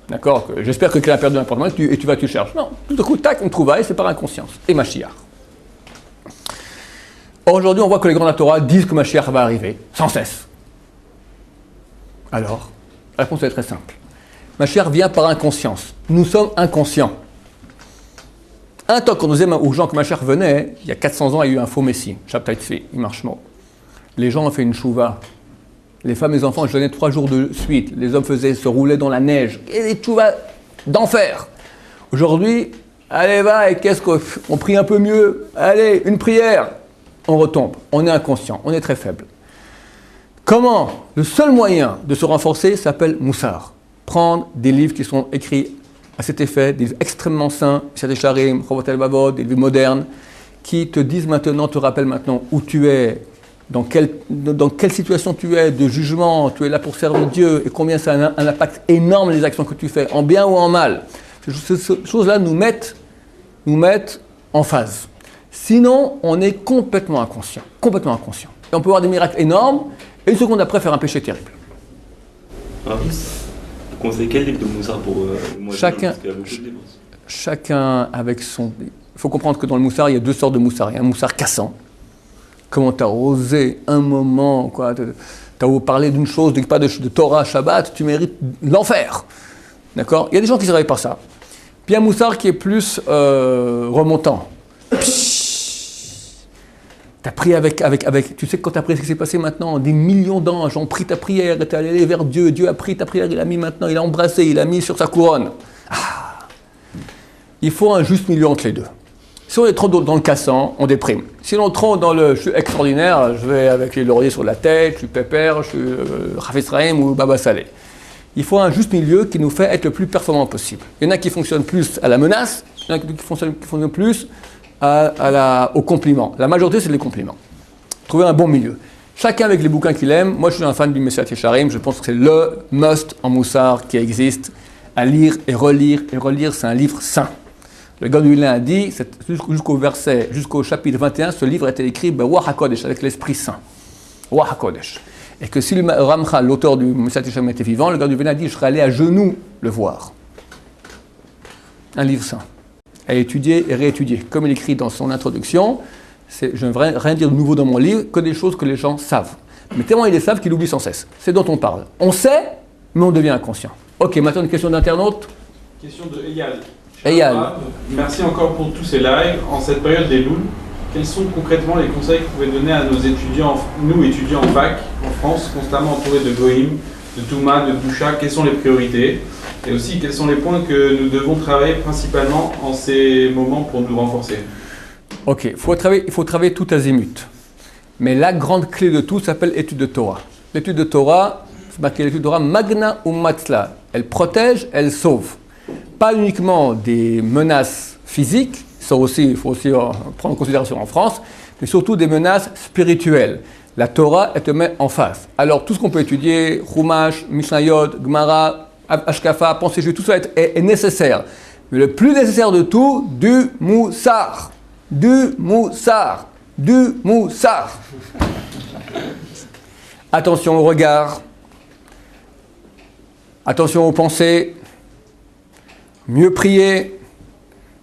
D'accord? J'espère que quelqu'un a perdu un porte-monnaie et tu cherches. Non, tout d'un coup, tac, une trouvaille, c'est par inconscience. Et Mashiach. Or, aujourd'hui, on voit que les grands de la Torah disent que Mashiach va arriver, sans cesse. Alors, la réponse est très simple. Mashiach vient par inconscience. Nous sommes inconscients. Un temps qu'on nous disait aux gens que Mashiach venait, il y a 400 ans, il y a eu un faux messie, Shabtai Tzvi, il marche mot. Les gens ont fait une chouva. Les femmes et les enfants jeûnaient 3 jours de suite. Les hommes se roulaient dans la neige. Et des chouvas d'enfer. Aujourd'hui, allez, va, et qu'est-ce qu'on prie un peu mieux? Allez, une prière. On retombe. On est inconscient. On est très faible. Comment? Le seul moyen de se renforcer s'appelle Moussar. Prendre des livres qui sont écrits à cet effet, des livres extrêmement saints, Siyat Sharim, Chovot HaLevavot, des livres modernes, qui te disent maintenant, te rappellent maintenant où tu es, dans quelle situation tu es de jugement, tu es là pour servir Dieu, et combien ça a un impact énorme les actions que tu fais, en bien ou en mal. Ces choses-là nous mettent en phase. Sinon, on est complètement inconscient. Complètement inconscient. Et on peut avoir des miracles énormes, et une seconde après faire un péché terrible. Vous conseillez quel livre de Moussar pour moi? Chacun avec son... Il faut comprendre que dans le Moussar, il y a 2 sortes de Moussar. Il y a un Moussar cassant. Comment tu as osé un moment, quoi, tu as osé parler d'une chose, pas de Torah, Shabbat, tu mérites l'enfer. D'accord? Il y a des gens qui se réveillent par ça. Puis un Moussar qui est plus remontant. Tu as pris avec... Tu sais que quand tu as pris ce qui s'est passé maintenant, des millions d'anges ont pris ta prière, tu es allé vers Dieu, Dieu a pris ta prière, il a mis maintenant, il a embrassé, il a mis sur sa couronne. Ah. Il faut un juste milieu entre les deux. Si on est trop dans le cassant, on déprime. Si on est trop dans le « je suis extraordinaire », je vais avec les lauriers sur la tête, je suis pépère, je suis Chafetz Chaim ou Baba Saleh. Il faut un juste milieu qui nous fait être le plus performant possible. Il y en a qui fonctionnent plus à la menace, il y en a qui fonctionnent plus au compliment. La majorité, c'est les compliments. Trouver un bon milieu. Chacun avec les bouquins qu'il aime. Moi, je suis un fan du Messiah Yesharim. Je pense que c'est le must en Moussar qui existe. À lire et relire. Et relire, c'est un livre saint. Le Gaon de Vilna a dit, jusqu'au chapitre 21, ce livre a été écrit Ruach HaKodesh, avec l'Esprit Saint. Ruach HaKodesh. Et que si le Ramchal, l'auteur du Messiah Yesharim, était vivant, le Gaon de Vilna a dit, je serais allé à genoux le voir. Un livre saint. À étudier et réétudier. Comme il écrit dans son introduction, je ne vais rien dire de nouveau dans mon livre, que des choses que les gens savent. Mais tellement ils les savent qu'ils oublient sans cesse. C'est dont on parle. On sait, mais on devient inconscient. Ok, maintenant une question d'internaute. Question de Eyal. Eyal. Merci encore pour tous ces lives. En cette période des Louls, quels sont concrètement les conseils que vous pouvez donner à nos étudiants, nous étudiants en fac, en France, constamment entourés de Goïm, de Touma, de Boucha? Quelles sont les priorités? Et aussi, quels sont les points que nous devons travailler principalement en ces moments pour nous renforcer? Ok, il faut travailler tout azimut. Mais la grande clé de tout s'appelle étude de Torah. L'étude de Torah, c'est marqué l'étude de Torah, Magna Umatzla. Elle protège, elle sauve. Pas uniquement des menaces physiques, ça aussi, il faut aussi prendre en considération en France, mais surtout des menaces spirituelles. La Torah, elle te met en face. Alors, tout ce qu'on peut étudier, Chumash, Mishnayot, Gemara, Ashkafa, pensée juive, tout ça est nécessaire. Mais le plus nécessaire de tout, du moussar. Du moussar. Du moussar. Attention au regard. Attention aux pensées. Mieux prier.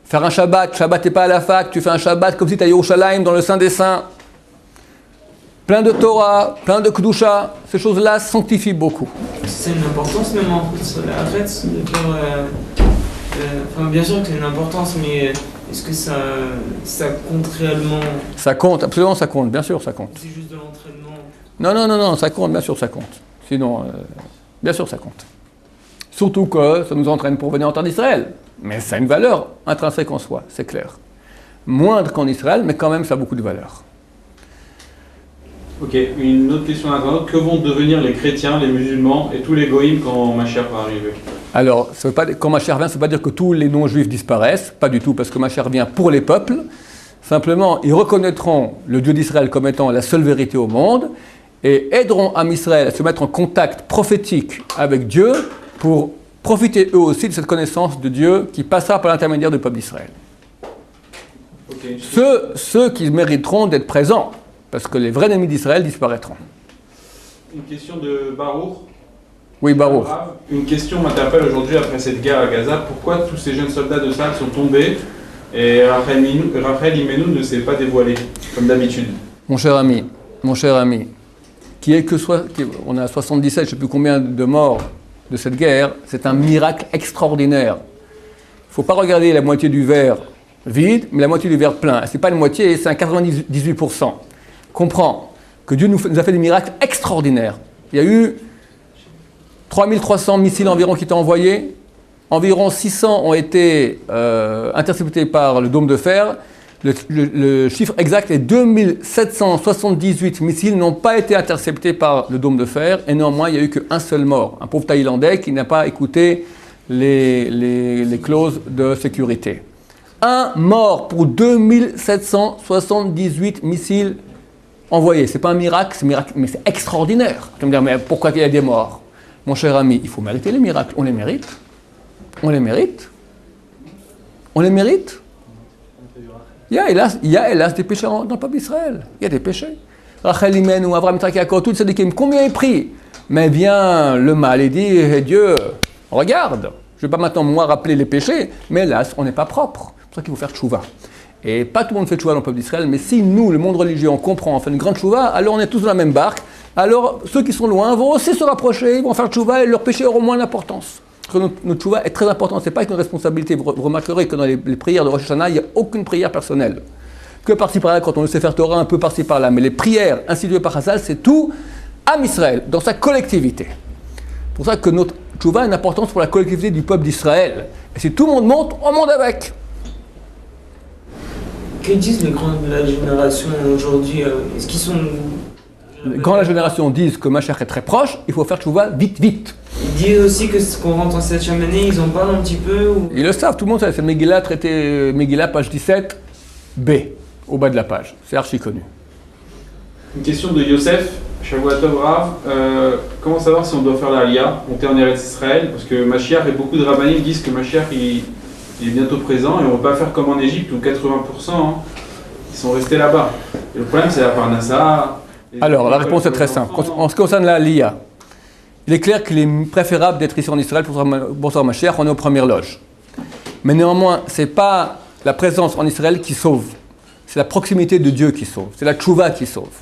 Faire un Shabbat. Shabbat n'est pas à la fac. Tu fais un Shabbat comme si tu es à Yerushalayim dans le Saint des Saints. Plein de Torah, plein de Kedusha. Ces choses-là sanctifient beaucoup. C'est une importance même en fait, de faire... enfin, bien sûr que c'est une importance, mais est-ce que ça compte réellement? Ça compte, absolument ça compte, bien sûr ça compte. C'est juste de l'entraînement? Non, ça compte, bien sûr ça compte. Sinon, bien sûr ça compte. Surtout que ça nous entraîne pour venir en terre d'Israël. Mais ça a une valeur intrinsèque en soi, c'est clair. Moindre qu'en Israël, mais quand même ça a beaucoup de valeur. Ok, une autre question d'internaute. Que vont devenir les chrétiens, les musulmans et tous les goïms quand Mashiach va arriver? Alors, quand Mashiach vient, ça ne veut pas dire que tous les non-juifs disparaissent, pas du tout, parce que Mashiach vient pour les peuples. Simplement, ils reconnaîtront le Dieu d'Israël comme étant la seule vérité au monde et aideront Am Israël à se mettre en contact prophétique avec Dieu pour profiter eux aussi de cette connaissance de Dieu qui passera par l'intermédiaire du peuple d'Israël. Okay. Ceux qui mériteront d'être présents, parce que les vrais ennemis d'Israël disparaîtront. Une question de Barour. Oui, Barour. Une question m'interpelle aujourd'hui après cette guerre à Gaza. Pourquoi tous ces jeunes soldats de Tsahal sont tombés et Raphaël Imenu ne s'est pas dévoilé, comme d'habitude? Mon cher ami, on a 77, je ne sais plus combien de morts de cette guerre, c'est un miracle extraordinaire. Il ne faut pas regarder la moitié du verre vide, mais la moitié du verre plein. Ce n'est pas une moitié, c'est un 98%. Comprends que Dieu nous a fait des miracles extraordinaires. Il y a eu 3300 missiles environ qui étaient envoyés. Environ 600 ont été interceptés par le dôme de fer. Le chiffre exact est 2778 missiles n'ont pas été interceptés par le dôme de fer. Et néanmoins, il n'y a eu qu'un seul mort. Un pauvre Thaïlandais qui n'a pas écouté les clauses de sécurité. Un mort pour 2778 missiles envoyés. Ce n'est pas un miracle, mais c'est extraordinaire. Tu vas me dire, mais pourquoi il y a des morts? Mon cher ami, il faut mériter les miracles. On les mérite. On les mérite. On les mérite. Il y a hélas des péchés dans le peuple d'Israël. Il y a des péchés. Rachel Imenu, Avraham, Yitzhak, Yaakov, tous ces tzadikim, combien ils prient? Mais vient le mal et dit, hey, Dieu, regarde. Je ne vais pas maintenant, moi, rappeler les péchés, mais hélas, on n'est pas propre. C'est pour ça qu'il faut faire tchouva. Et pas tout le monde fait tchouva dans le peuple d'Israël, mais si nous, le monde religieux, on comprend, on fait une grande tchouva, alors on est tous dans la même barque. Alors ceux qui sont loin vont aussi se rapprocher, ils vont faire tchouva et leurs péchés auront moins d'importance. Parce que notre tchouva est très important, ce n'est pas une responsabilité. Vous remarquerez que dans les prières de Rosh Hashanah, il n'y a aucune prière personnelle. Que par-ci par-là, quand on le sait faire Torah, un peu par-ci par-là. Mais les prières instituées par Chazal, c'est tout Am Israël, dans sa collectivité. C'est pour ça que notre tchouva a une importance pour la collectivité du peuple d'Israël. Et si tout le monde monte, on monte avec. Que disent les grands de la génération aujourd'hui? Est-ce qu'ils sont... Quand la génération dit que Mashiach est très proche, il faut faire tchouva vite, vite. Ils disent aussi que qu'on rentre en 7e année, ils en parlent un petit peu ou... Ils le savent, tout le monde sait. C'est Megillah, traité Megillah, page 17, B, au bas de la page. C'est archi connu. Une question de Yosef, Shavuatov Rav. Comment savoir si on doit faire l'Aliyah, monter en Eretz Israël? Parce que Mashiach et beaucoup de rabbinim disent que Mashiach il est bientôt présent et on ne va pas faire comme en Égypte où 80% ils sont restés là-bas. Et le problème c'est la Parnassa. Alors, la réponse est très simple. En ce qui concerne l'Aliyah, il est clair qu'il est préférable d'être ici en Israël pour savoir Mashiach, on est aux premières loges. Mais néanmoins, ce n'est pas la présence en Israël qui sauve. C'est la proximité de Dieu qui sauve. C'est la tchouva qui sauve.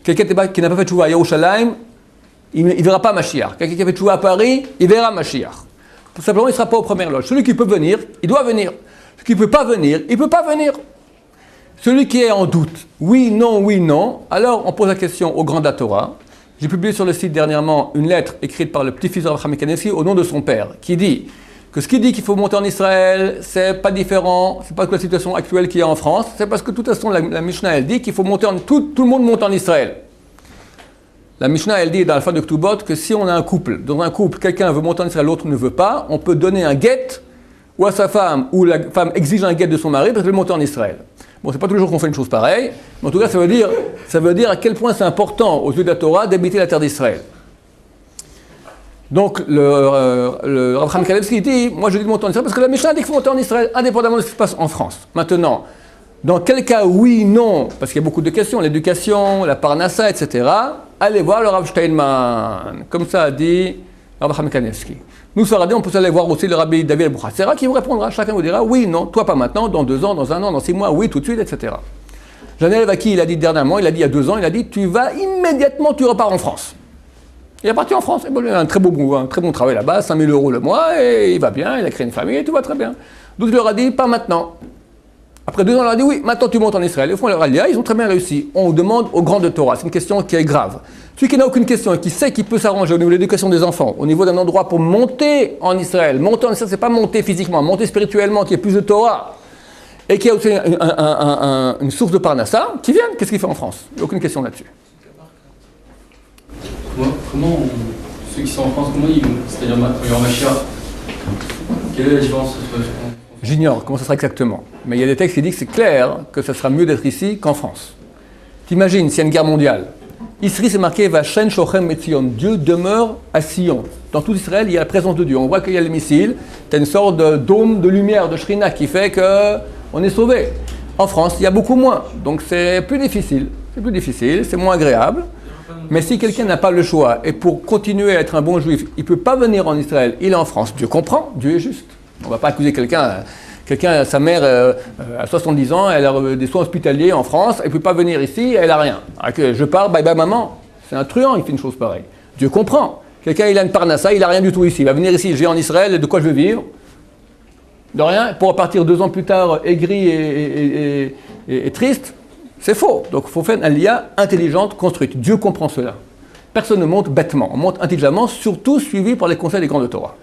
Quelqu'un qui n'a pas fait tchouva à Yerushalayim, il ne verra pas Mashiach. Quelqu'un qui a fait tchouva à Paris, il verra Mashiach. Tout simplement, il ne sera pas aux premières loges. Celui qui peut venir, il doit venir. Celui qui ne peut pas venir, il ne peut pas venir. Celui qui est en doute, oui, non, alors on pose la question au grand de la Torah. J'ai publié sur le site dernièrement une lettre écrite par le petit-fils de Abraham Kanessi au nom de son père, qui dit que ce qui dit qu'il faut monter en Israël, c'est pas différent, c'est pas que la situation actuelle qu'il y a en France, c'est parce que de toute façon la Mishnah elle dit qu'il faut monter tout le monde monte en Israël. La Mishnah elle dit dans la fin de Ktubot que si on a un couple, dans un couple, quelqu'un veut monter en Israël, l'autre ne veut pas, on peut donner un guet ou à sa femme, ou la femme exige un guet de son mari parce qu'elle veut monter en Israël. Bon, c'est pas tous les jours qu'on fait une chose pareille, mais en tout cas ça veut dire à quel point c'est important aux yeux de la Torah d'habiter la terre d'Israël. Donc le Rav Chaim Kalevski dit, moi je dis de monter en Israël parce que la Mishnah dit qu'il faut monter en Israël indépendamment de ce qui se passe en France. Maintenant, dans quel cas oui, non, parce qu'il y a beaucoup de questions, l'éducation, la parnassa, etc. Allez voir le Rav Steinman, comme ça a dit Rav Chaim Kalevski. Nous, Saradé, on peut aller voir aussi le Rabbi David Abuchassera qui vous répondra, chacun vous dira oui, non, toi pas maintenant, dans 2 ans, dans 1 an, dans 6 mois, oui, tout de suite, etc. Janel Vaki, il a dit dernièrement, il a dit il y a 2 ans, il a dit tu vas immédiatement, tu repars en France. Il est parti en France, il a un très bon travail là-bas, 5 000 € le mois, et il va bien, il a créé une famille, et tout va très bien. Donc il leur a dit pas maintenant. Après 2 ans, il leur a dit oui, maintenant tu montes en Israël. Ils font leur alia, ils ont très bien réussi. On demande aux grands de Torah, c'est une question qui est grave. Celui qui n'a aucune question et qui sait qu'il peut s'arranger au niveau de l'éducation des enfants, au niveau d'un endroit pour monter en Israël, c'est pas monter physiquement, monter spirituellement, qui est plus de Torah, et qui a aussi une source de parnassa, qui viennent, qu'est-ce qu'il fait en France? Il n'y a aucune question là-dessus. Ceux qui sont en France, comment ils vont? C'est-à-dire il y aura Mashiach. Quelle est la différence? J'ignore comment ça sera exactement. Mais il y a des textes qui disent que c'est clair que ça sera mieux d'être ici qu'en France. T'imagines, s'il y a une guerre mondiale, ici c'est marqué Vachen Shochem Metzion, Dieu demeure à Sion. Dans tout Israël, il y a la présence de Dieu. On voit qu'il y a les missiles, tu as une sorte de dôme de lumière, de Shrina qui fait qu'on est sauvé. En France, il y a beaucoup moins, donc c'est plus difficile. C'est moins agréable. Mais si quelqu'un n'a pas le choix, et pour continuer à être un bon juif, il ne peut pas venir en Israël, il est en France, Dieu comprend, Dieu est juste. On ne va pas accuser quelqu'un, sa mère a 70 ans, elle a des soins hospitaliers en France, elle ne peut pas venir ici, elle n'a rien. Je pars, bye bye maman. C'est un truand, il fait une chose pareille. Dieu comprend. Quelqu'un, il a une parnassa, il n'a rien du tout ici. Il va venir ici, je vais en Israël, de quoi je vais vivre? De rien, pour repartir 2 ans plus tard, aigri et triste. C'est faux. Donc il faut faire une alia intelligente, construite. Dieu comprend cela. Personne ne monte bêtement. On monte intelligemment, surtout suivi par les conseils des grands de Torah.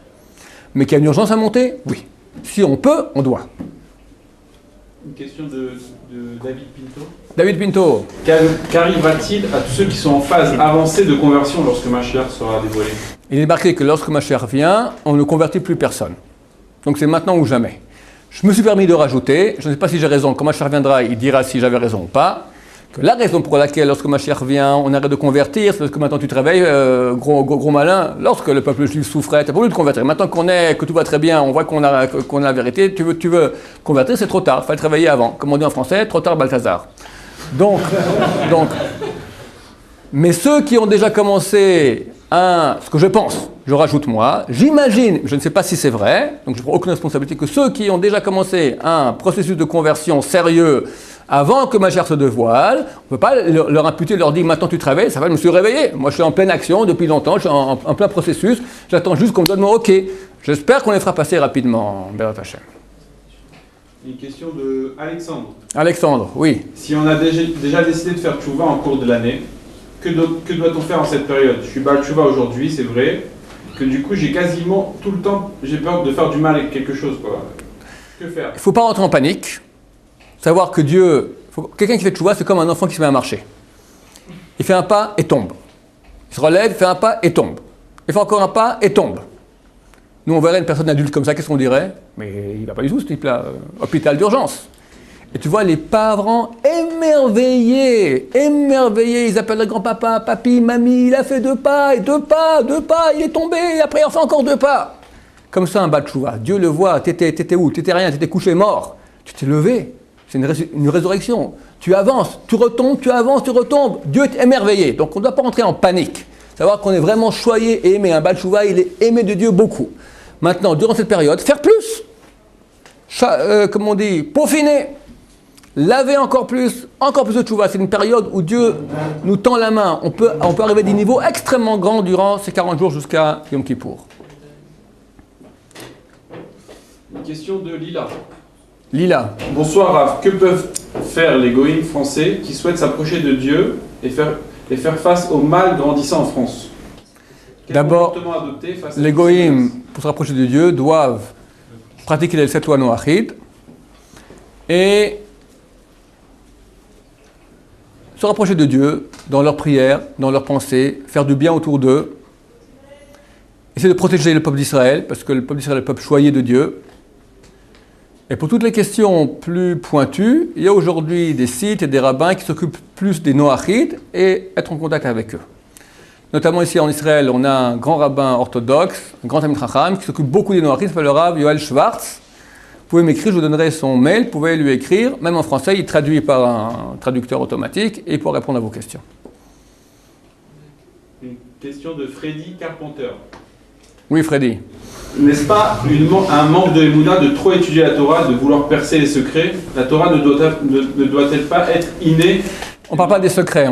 Mais qu'il y a une urgence à monter? Oui. Si on peut, on doit. Une question de David Pinto. David Pinto. Qu'arrivera-t-il à tous ceux qui sont en phase avancée de conversion lorsque Mashiach sera dévoilé? Il est marqué que lorsque Mashiach vient, on ne convertit plus personne. Donc c'est maintenant ou jamais. Je me suis permis de rajouter, je ne sais pas si j'ai raison, quand Mashiach viendra, il dira si j'avais raison ou pas, que la raison pour laquelle, lorsque Mashiach vient, on arrête de convertir, c'est parce que maintenant tu te réveilles, gros malin, lorsque le peuple juif souffrait, tu n'as pas voulu te convertir. Maintenant que tout va très bien, on voit qu'on a la vérité, tu veux convertir, c'est trop tard, il fallait te réveiller avant. Comme on dit en français, trop tard Balthazar. Donc, mais ceux qui ont déjà commencé ce que je pense, je rajoute moi, j'imagine, je ne sais pas si c'est vrai, donc je ne prends aucune responsabilité, que ceux qui ont déjà commencé un processus de conversion sérieux avant que Mashiach se dévoile, on ne peut pas leur imputer, leur dire maintenant tu te réveilles, ça va, je me suis réveillé, moi je suis en pleine action depuis longtemps, je suis en plein processus, j'attends juste qu'on me donne mon OK. J'espère qu'on les fera passer rapidement, Be'erat Hashem. Une question de Alexandre. Alexandre, oui. Si on a déjà décidé de faire tchouva en cours de l'année, que doit-on faire en cette période? Je suis Baal Tchouva aujourd'hui, c'est vrai, que du coup j'ai quasiment tout le temps, j'ai peur de faire du mal avec quelque chose, quoi. Que faire? Il ne faut pas rentrer en panique. Savoir que quelqu'un qui fait tchouva, c'est comme un enfant qui se met à marcher. Il fait un pas et tombe. Il se relève, il fait un pas et tombe. Il fait encore un pas et tombe. Nous, on verrait une personne adulte comme ça, qu'est-ce qu'on dirait? Mais il ne va pas du tout, ce type-là. Hôpital d'urgence. Et tu vois les parents émerveillés, ils appellent le grand-papa, papi, mamie, il a fait 2 pas, et 2 pas, il est tombé, et après il en fait encore 2 pas. Comme ça un Baal Tchouva, Dieu le voit, t'étais où? T'étais rien, t'étais couché mort. Tu t'es levé, c'est une résurrection. Tu avances, tu retombes, tu avances, tu retombes. Dieu est émerveillé, donc on ne doit pas rentrer en panique. Savoir qu'on est vraiment choyé et aimé. Un Baal Tchouva, il est aimé de Dieu beaucoup. Maintenant, durant cette période, faire plus. Comme on dit, peaufiner. Laver encore plus de tchouva. C'est une période où Dieu nous tend la main. On peut arriver à des niveaux extrêmement grands durant ces 40 jours jusqu'à Yom Kippour. Une question de Lila. Lila. Bonsoir Rav. Que peuvent faire les goïms français qui souhaitent s'approcher de Dieu et faire face au mal grandissant en France? D'abord, les goïms, pour se rapprocher de Dieu, doivent pratiquer les 7 lois noachid et se rapprocher de Dieu dans leurs prières, dans leurs pensées, faire du bien autour d'eux, essayer de protéger le peuple d'Israël, parce que le peuple d'Israël est le peuple choyé de Dieu. Et pour toutes les questions plus pointues, il y a aujourd'hui des sites et des rabbins qui s'occupent plus des noachid et être en contact avec eux. Notamment ici en Israël, on a un grand rabbin orthodoxe, un grand Talmid Chacham, qui s'occupe beaucoup des noachid, il s'appelle le Rav Yoel Schwartz. Vous pouvez m'écrire, je vous donnerai son mail, vous pouvez lui écrire, même en français, il traduit par un traducteur automatique et il pourra répondre à vos questions. Une question de Freddy Carpenter. Oui, Freddy. N'est-ce pas un manque de Emouna de trop étudier la Torah, de vouloir percer les secrets? La Torah ne doit-elle pas être innée? On ne parle pas des secrets,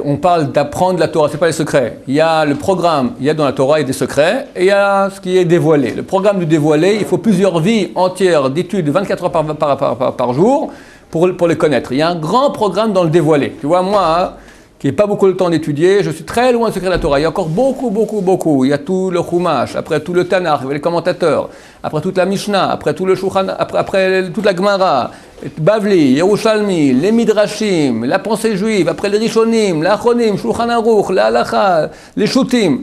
on parle d'apprendre la Torah, ce n'est pas les secrets. Il y a le programme, il y a dans la Torah des secrets, et il y a ce qui est dévoilé. Le programme du dévoilé, il faut plusieurs vies entières d'études, 24 heures par jour, pour les connaître. Il y a un grand programme dans le dévoilé. Tu vois, moi, qui n'ai pas beaucoup le temps d'étudier, je suis très loin du secret de la Torah. Il y a encore beaucoup. Il y a tout le Chumash, après tout le Tanakh, les commentateurs, après toute la Mishnah, après tout le Shulchan, après toute la Gemara, Bavli, Yerushalmi, les Midrashim, la pensée juive, après les Rishonim, l'Achonim, Shulchan Aruch, la Halacha, les Shutim.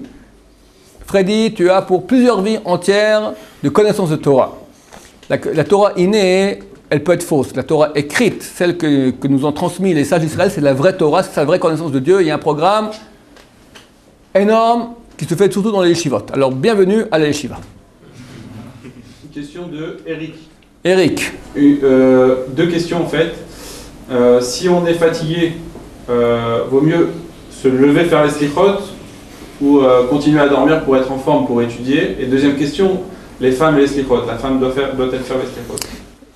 Freddy, tu as pour plusieurs vies entières de connaissances de Torah. La Torah innée, elle peut être fausse. La Torah écrite, celle que nous ont transmis les sages d'Israël, c'est la vraie Torah, c'est la vraie connaissance de Dieu. Il y a un programme énorme qui se fait surtout dans les yeshivot. Alors, bienvenue à la yeshiva. Une question de Eric. Eric. Deux questions en fait. Si on est fatigué, vaut mieux se lever, faire les slichot ou continuer à dormir pour être en forme pour étudier. Et deuxième question, les femmes et les slichot. La femme doit-elle faire les slichot?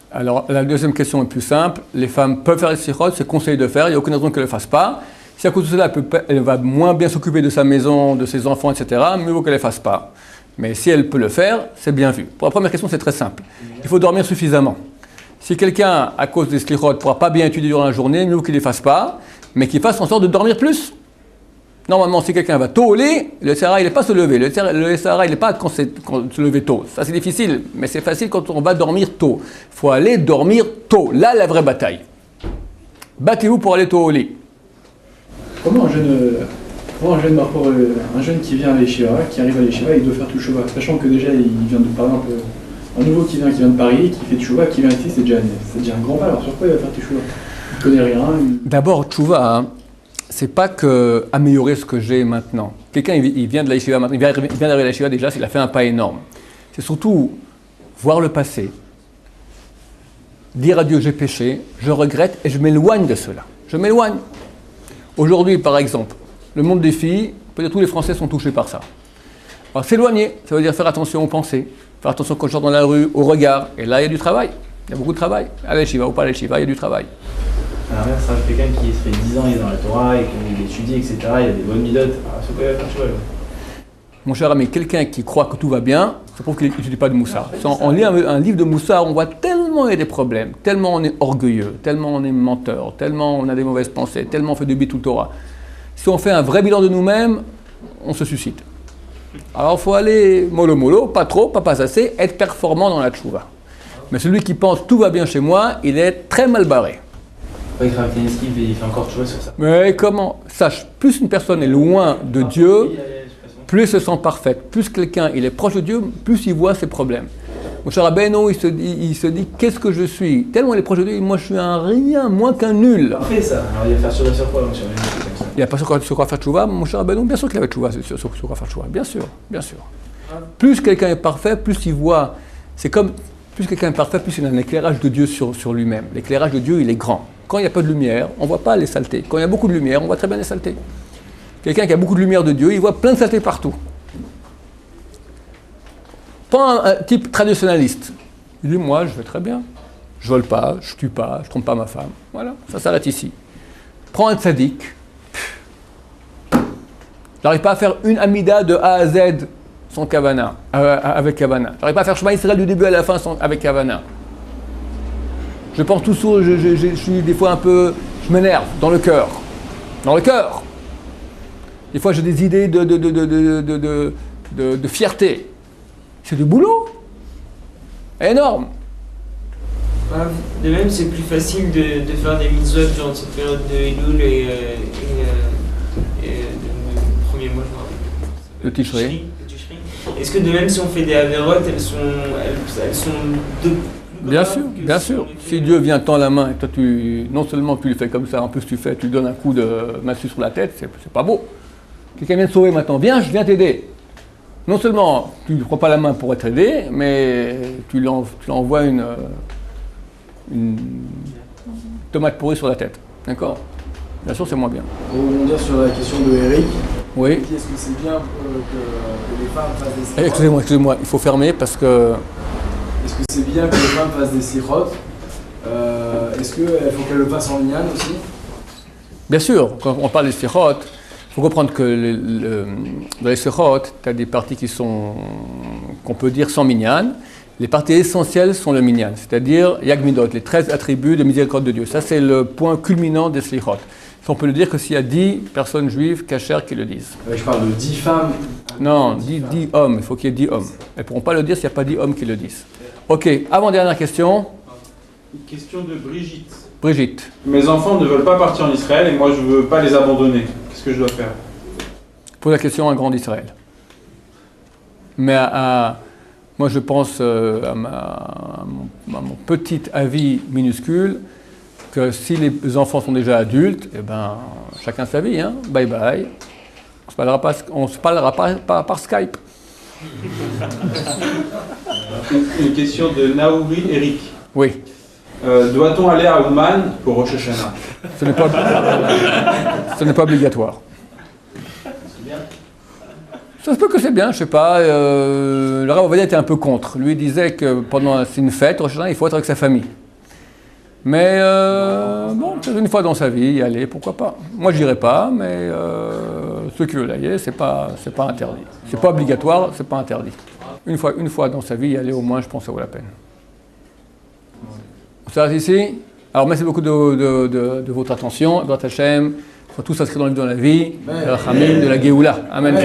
Alors, la deuxième question est plus simple. Les femmes peuvent faire les slichot, c'est conseillé de faire, il n'y a aucune raison qu'elles ne le fassent pas. Si à cause de cela, elle va moins bien s'occuper de sa maison, de ses enfants, etc., mieux vaut qu'elle ne le fasse pas. Mais si elle peut le faire, c'est bien vu. Pour la première question, c'est très simple. Il faut dormir suffisamment. Si quelqu'un, à cause des slichot, ne pourra pas bien étudier durant la journée, mieux vaut qu'il ne les fasse pas, mais qu'il fasse en sorte de dormir plus. Normalement, si quelqu'un va tôt au lit, le SRA, il n'est pas se lever. Le SRA, il n'est pas se lever tôt. Ça, c'est difficile, mais c'est facile quand on va dormir tôt. Il faut aller dormir tôt. Là, la vraie bataille. Battez-vous pour aller tôt au lit. Comment un jeune qui vient à l'Yeshiva, qui arrive à l'Yeshiva, il doit faire tout Teshuvah, sachant que déjà, il vient de, par exemple, un nouveau qui vient de Paris, qui fait Teshuvah, qui vient ici, c'est déjà un grand pas. Alors sur quoi il va faire Teshuvah? Il connaît rien. D'abord, Teshuvah, c'est pas que améliorer ce que j'ai maintenant. Quelqu'un, il vient de la yeshiva maintenant, il vient d'arriver à la yeshiva déjà, il a fait un pas énorme. C'est surtout voir le passé, dire à Dieu j'ai péché, je regrette et je m'éloigne de cela. Je m'éloigne. Aujourd'hui, par exemple, le monde des filles, peut-être tous les Français sont touchés par ça. Alors s'éloigner, ça veut dire faire attention aux pensées, faire attention quand je sors dans la rue, au regard. Et là, il y a du travail. Il y a beaucoup de travail. À la yeshiva ou pas à la yeshiva, il y a du travail. À l'inverse, quelqu'un qui se fait 10 ans, il est dans la Torah et qu'il étudie, etc., il a des bonnes midotes. C'est quoi la Teshuvah? Mon cher ami, quelqu'un qui croit que tout va bien, ça prouve qu'il n'étudie pas de Moussar. On lit un livre de Moussar, on voit tellement il y a des problèmes, tellement on est orgueilleux, tellement on est menteur, tellement on a des mauvaises pensées, tellement on fait du bitul Torah. Si on fait un vrai bilan de nous-mêmes, on se suscite. Alors il faut aller mollo, pas trop, pas assez, être performant dans la tchouva. Mais celui qui pense tout va bien chez moi, il est très mal barré. Oui, Rav Kanievski, il fait encore tchouva sur ça. Mais comment? Sache, plus une personne est loin de Dieu, plus elle se sent parfaite. Plus quelqu'un il est proche de Dieu, plus il voit ses problèmes. Mon cher Rabbeinu, il se dit qu'est-ce que je suis? Tellement il est proche de Dieu, moi je suis un rien, moins qu'un nul. Parfait ça. Alors il va faire sur quoi, monsieur? Il n'y a pas sur quoi faire tchouva, mon cher Rabbeinu, bien sûr qu'il avait tchouva sur quoi faire tchouva, bien sûr. Plus quelqu'un est parfait, plus il voit. C'est comme, plus quelqu'un est parfait, plus il a un éclairage de Dieu sur lui-même. L'éclairage de Dieu, il est grand. Quand il n'y a pas de lumière, on ne voit pas les saletés. Quand il y a beaucoup de lumière, on voit très bien les saletés. Quelqu'un qui a beaucoup de lumière de Dieu, il voit plein de saletés partout. Pas un type traditionnaliste. Il dit, moi, je vais très bien. Je vole pas, je tue pas, je trompe pas ma femme. Voilà, ça s'arrête ici. Prends un tzaddik. J'arrive pas à faire une amida de A à Z sans kavana, avec kavana. J'arrive pas à faire Shema Israël du début à la fin avec kavana. Je pense tout sourd, je suis des fois un peu, je m'énerve dans le cœur. Des fois j'ai des idées de fierté. C'est du boulot. Énorme. De même, c'est plus facile de faire des mitzvot durant cette période de Elul et de premier mois de Tishri. Est-ce que de même, si on fait des avérotes, elles sont de Bien sûr, bien sûr. Si Dieu vient tendre la main et toi, non seulement tu le fais comme ça, en plus tu lui donnes un coup de massue sur la tête, c'est pas beau. Quelqu'un vient te sauver maintenant, viens, je viens t'aider. Non seulement tu ne prends pas la main pour être aidé, mais tu lui envoies une tomate pourrie sur la tête. D'accord? Bien sûr, c'est moins bien. Pour rebondir sur la question de Eric, oui. Est-ce que c'est bien que les femmes fassent des sirotes? Excusez-moi, il faut fermer parce que... Est-ce que c'est bien que les femmes fassent des sirotes? Est-ce qu'il faut qu'elles le fassent en minyan aussi? Bien sûr, quand on parle des sirotes, il faut comprendre que dans les sirotes, tu as des parties qu'on peut dire sans minyan. Les parties essentielles sont le minyan, c'est-à-dire Yagmidot, les 13 attributs de miséricorde de Dieu. Ça, c'est le point culminant des slichot. On peut le dire que s'il y a 10 personnes juives cachères qui le disent. Je parle de 10 femmes. Non, 10 hommes, il faut qu'il y ait 10 hommes. Elles ne pourront pas le dire s'il n'y a pas 10 hommes qui le disent. Ok, avant-dernière question. Une question de Brigitte. Brigitte. Mes enfants ne veulent pas partir en Israël et moi je ne veux pas les abandonner. Qu'est-ce que je dois faire? Pose la question à un grand d'Israël. Mais moi je pense à mon petit avis minuscule, que si les enfants sont déjà adultes, eh ben, chacun sa vie, hein. Bye bye. On ne se parlera pas par Skype. Une question de Naouri Eric. Oui. Doit-on aller à Ouman pour Rosh Hashanah? Ce n'est pas obligatoire. Ça se peut que c'est bien, je sais pas. Le Rav Ovadia était un peu contre. Lui disait que pendant une fête, Rosh Hashanah, il faut être avec sa famille. Mais bon, peut-être une fois dans sa vie, y aller, pourquoi pas. Moi, je n'irai pas, mais ceux qui veulent y aller, c'est pas interdit. C'est pas obligatoire, c'est pas interdit. Une fois dans sa vie, y aller au moins, je pense que ça vaut la peine. Ça reste ici. Alors, merci beaucoup de votre attention. Baruch Hashem, faut tous s'inscrire dans le livre de la vie, de la Géoula. Amen.